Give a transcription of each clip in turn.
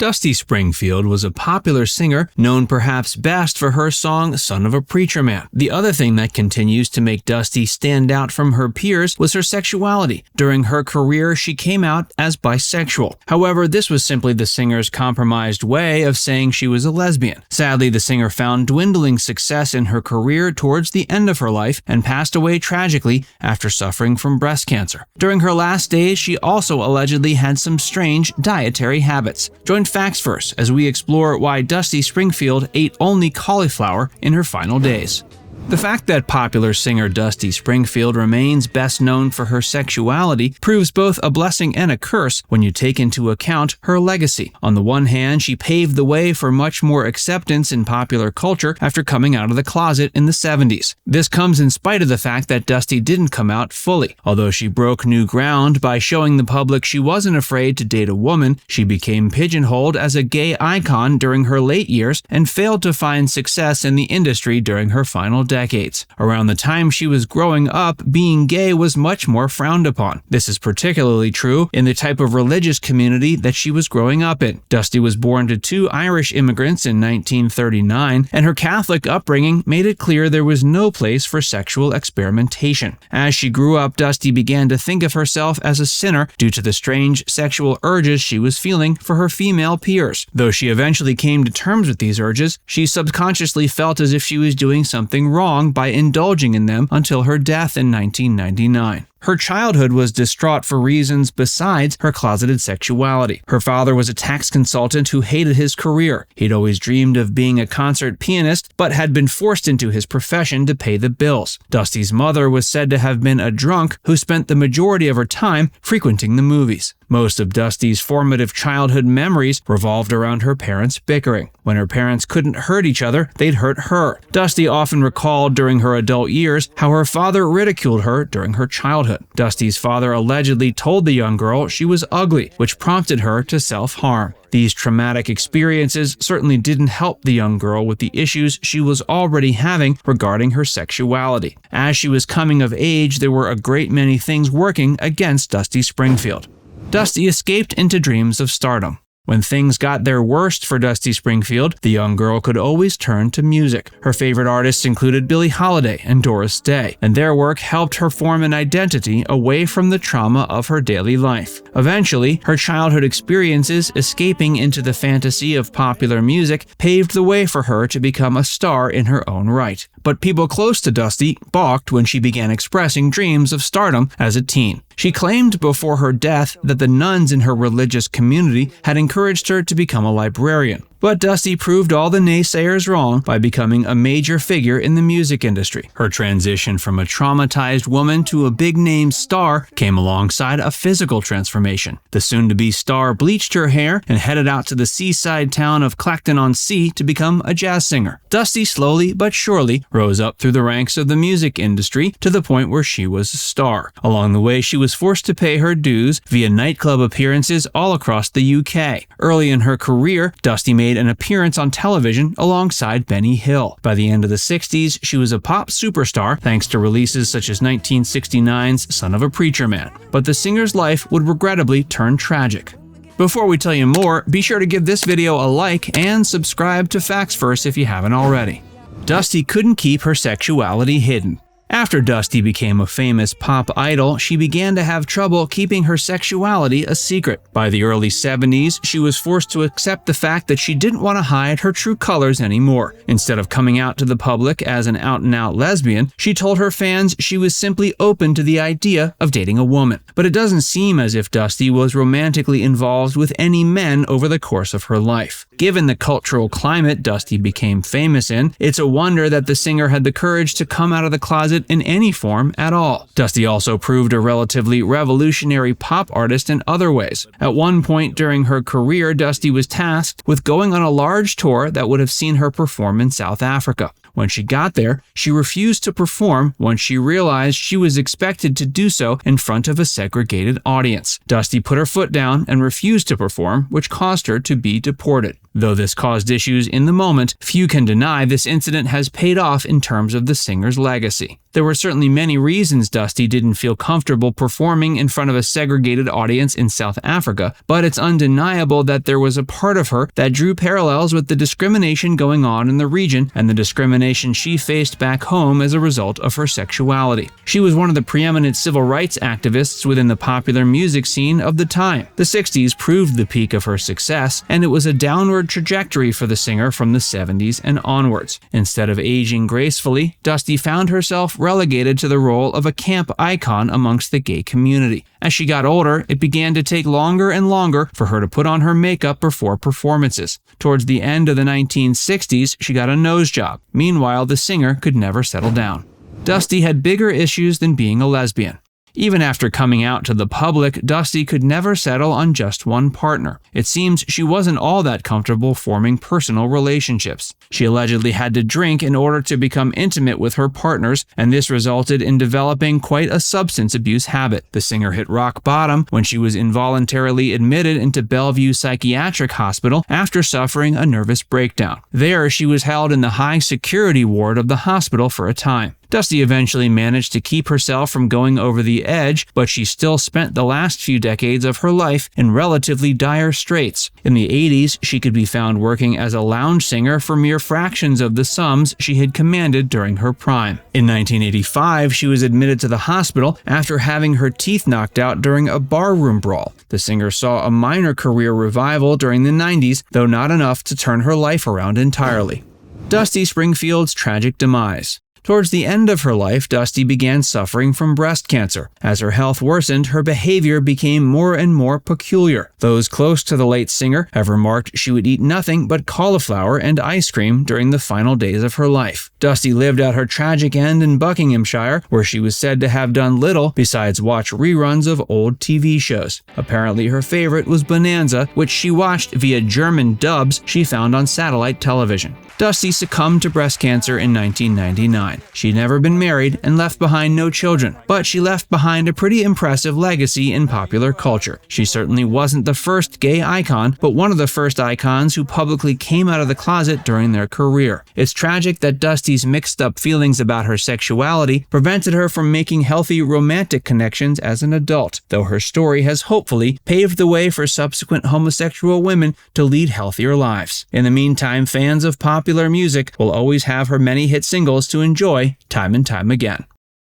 Dusty Springfield was a popular singer known perhaps best for her song Son of a Preacher Man. The other thing that continues to make Dusty stand out from her peers was her sexuality. During her career, she came out as bisexual. However, this was simply the singer's compromised way of saying she was a lesbian. Sadly, the singer found dwindling success in her career towards the end of her life and passed away tragically after suffering from breast cancer. During her last days, she also allegedly had some strange dietary habits. Join Facts First as we explore why Dusty Springfield ate only cauliflower in her final days. The fact that popular singer Dusty Springfield remains best known for her sexuality proves both a blessing and a curse when you take into account her legacy. On the one hand, she paved the way for much more acceptance in popular culture after coming out of the closet in the 70s. This comes in spite of the fact that Dusty didn't come out fully. Although she broke new ground by showing the public she wasn't afraid to date a woman, she became pigeonholed as a gay icon during her late years and failed to find success in the industry during her final decades. Around the time she was growing up, being gay was much more frowned upon. This is particularly true in the type of religious community that she was growing up in. Dusty was born to two Irish immigrants in 1939, and her Catholic upbringing made it clear there was no place for sexual experimentation. As she grew up, Dusty began to think of herself as a sinner due to the strange sexual urges she was feeling for her female peers. Though she eventually came to terms with these urges, she subconsciously felt as if she was doing something wrong by indulging in them until her death in 1999. Her childhood was distraught for reasons besides her closeted sexuality. Her father was a tax consultant who hated his career. He'd always dreamed of being a concert pianist, but had been forced into his profession to pay the bills. Dusty's mother was said to have been a drunk who spent the majority of her time frequenting the movies. Most of Dusty's formative childhood memories revolved around her parents bickering. When her parents couldn't hurt each other, they'd hurt her. Dusty often recalled during her adult years how her father ridiculed her during her childhood. Dusty's father allegedly told the young girl she was ugly, which prompted her to self-harm. These traumatic experiences certainly didn't help the young girl with the issues she was already having regarding her sexuality. As she was coming of age, there were a great many things working against Dusty Springfield. Dusty escaped into dreams of stardom. When things got their worst for Dusty Springfield, the young girl could always turn to music. Her favorite artists included Billie Holiday and Doris Day, and their work helped her form an identity away from the trauma of her daily life. Eventually, her childhood experiences escaping into the fantasy of popular music paved the way for her to become a star in her own right. But people close to Dusty balked when she began expressing dreams of stardom as a teen. She claimed before her death that the nuns in her religious community had encouraged her to become a librarian. But Dusty proved all the naysayers wrong by becoming a major figure in the music industry. Her transition from a traumatized woman to a big-name star came alongside a physical transformation. The soon-to-be star bleached her hair and headed out to the seaside town of Clacton-on-Sea to become a jazz singer. Dusty slowly but surely rose up through the ranks of the music industry to the point where she was a star. Along the way, she was forced to pay her dues via nightclub appearances all across the UK. Early in her career, Dusty made an appearance on television alongside Benny Hill. By the end of the 60s, she was a pop superstar thanks to releases such as 1969's Son of a Preacher Man. But the singer's life would regrettably turn tragic. Before we tell you more, be sure to give this video a like and subscribe to Facts First if you haven't already. Dusty couldn't keep her sexuality hidden. After Dusty became a famous pop idol, she began to have trouble keeping her sexuality a secret. By the early 70s, she was forced to accept the fact that she didn't want to hide her true colors anymore. Instead of coming out to the public as an out-and-out lesbian, she told her fans she was simply open to the idea of dating a woman. But it doesn't seem as if Dusty was romantically involved with any men over the course of her life. Given the cultural climate Dusty became famous in, it's a wonder that the singer had the courage to come out of the closet in any form at all. Dusty also proved a relatively revolutionary pop artist in other ways. At one point during her career, Dusty was tasked with going on a large tour that would have seen her perform in South Africa. When she got there, she refused to perform once she realized she was expected to do so in front of a segregated audience. Dusty put her foot down and refused to perform, which caused her to be deported. Though this caused issues in the moment, few can deny this incident has paid off in terms of the singer's legacy. There were certainly many reasons Dusty didn't feel comfortable performing in front of a segregated audience in South Africa, but it's undeniable that there was a part of her that drew parallels with the discrimination going on in the region and the discrimination she faced back home as a result of her sexuality. She was one of the preeminent civil rights activists within the popular music scene of the time. The 60s proved the peak of her success, and it was a downward trajectory for the singer from the 70s and onwards. Instead of aging gracefully, Dusty found herself relegated to the role of a camp icon amongst the gay community. As she got older, it began to take longer and longer for her to put on her makeup before performances. Towards the end of the 1960s, she got a nose job. Meanwhile, the singer could never settle down. Dusty had bigger issues than being a lesbian. Even after coming out to the public, Dusty could never settle on just one partner. It seems she wasn't all that comfortable forming personal relationships. She allegedly had to drink in order to become intimate with her partners, and this resulted in developing quite a substance abuse habit. The singer hit rock bottom when she was involuntarily admitted into Bellevue Psychiatric Hospital after suffering a nervous breakdown. There, she was held in the high-security ward of the hospital for a time. Dusty eventually managed to keep herself from going over the edge, but she still spent the last few decades of her life in relatively dire straits. In the 80s, she could be found working as a lounge singer for mere fractions of the sums she had commanded during her prime. In 1985, she was admitted to the hospital after having her teeth knocked out during a barroom brawl. The singer saw a minor career revival during the 90s, though not enough to turn her life around entirely. Dusty Springfield's tragic demise. Towards the end of her life, Dusty began suffering from breast cancer. As her health worsened, her behavior became more and more peculiar. Those close to the late singer have remarked she would eat nothing but cauliflower and ice cream during the final days of her life. Dusty lived out her tragic end in Buckinghamshire, where she was said to have done little besides watch reruns of old TV shows. Apparently, her favorite was Bonanza, which she watched via German dubs she found on satellite television. Dusty succumbed to breast cancer in 1999. She'd never been married and left behind no children, but she left behind a pretty impressive legacy in popular culture. She certainly wasn't the first gay icon, but one of the first icons who publicly came out of the closet during their career. It's tragic that Dusty's mixed-up feelings about her sexuality prevented her from making healthy romantic connections as an adult, though her story has hopefully paved the way for subsequent homosexual women to lead healthier lives. In the meantime, fans of popular music will always have her many hit singles to enjoy time and time again.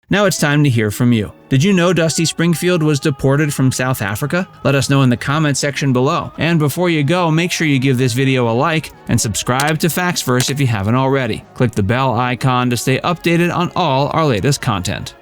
Now it's time to hear from you. Did you know Dusty Springfield was deported from South Africa? Let us know in the comment section below. And before you go, make sure you give this video a like and subscribe to Factsverse if you haven't already. Click the bell icon to stay updated on all our latest content.